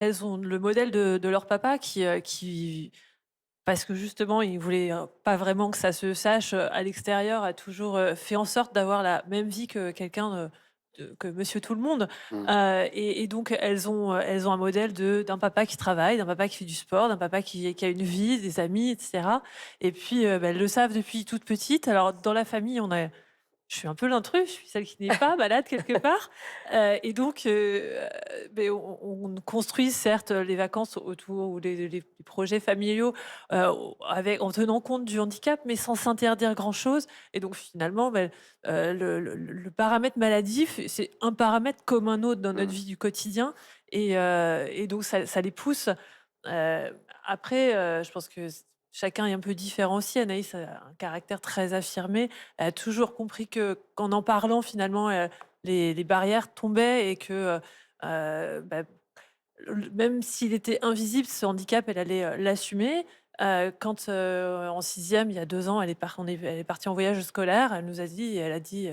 elles ont le modèle de leur papa qui parce que justement, il voulait, pas vraiment que ça se sache, à l'extérieur, a toujours, fait en sorte d'avoir la même vie que quelqu'un, que monsieur tout le monde. Mmh. Et donc elles ont un modèle d'un papa qui travaille, d'un papa qui fait du sport, d'un papa qui a une vie, des amis et cetera. Et puis, bah, elles le savent depuis toute petite. Alors dans la famille, on a je suis un peu l'intrus, je suis celle qui n'est pas malade quelque part, et donc beh, on construit certes les vacances autour ou les projets familiaux, en tenant compte du handicap, mais sans s'interdire grand-chose. Et donc finalement, beh, le paramètre maladif, c'est un paramètre comme un autre dans notre Mmh. vie du quotidien. Et donc ça les pousse. Après, je pense que chacun est un peu différent aussi. Anaïs a un caractère très affirmé. Elle a toujours compris que qu'en en parlant finalement, les barrières tombaient et que, bah, même s'il était invisible, ce handicap, elle allait, l'assumer. Quand, en sixième, il y a 2 ans, elle est partie en voyage scolaire. Elle a dit,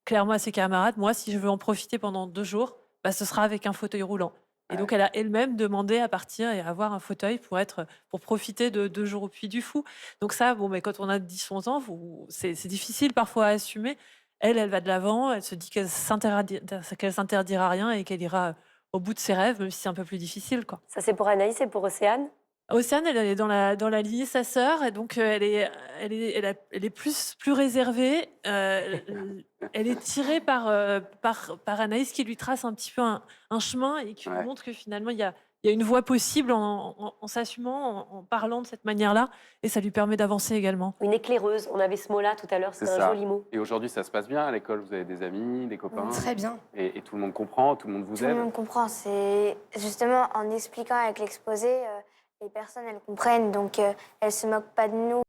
clairement à ses camarades: «Moi, si je veux en profiter pendant 2 jours, bah, ce sera avec un fauteuil roulant». Et donc Ouais. elle a elle-même demandé à partir et à avoir un fauteuil pour profiter de 2 jours au Puy du Fou. Donc ça, bon, mais quand on a 10 11 ans, c'est difficile parfois à assumer. Elle, elle va de l'avant, elle se dit qu'elle s'interdira rien et qu'elle ira au bout de ses rêves, même si c'est un peu plus difficile, quoi. Ça, c'est pour Anaïs et pour Océane? Océane, elle est dans la lignée de sa sœur et donc elle est plus réservée, elle est tirée par Anaïs qui lui trace un petit peu un chemin et qui lui Ouais, montre que finalement il y a une voie possible en s'assumant, en parlant de cette manière-là, et ça lui permet d'avancer également. Une éclaireuse, on avait ce mot-là tout à l'heure, c'est c'était un ça. joli mot. Et aujourd'hui, ça se passe bien à l'école? Vous avez des amis, des copains? Très bien. Et tout le monde comprend, tout le monde vous Tout le aide? monde comprend. C'est justement en expliquant avec l'exposé, les personnes, elles comprennent, donc elles se moquent pas de nous.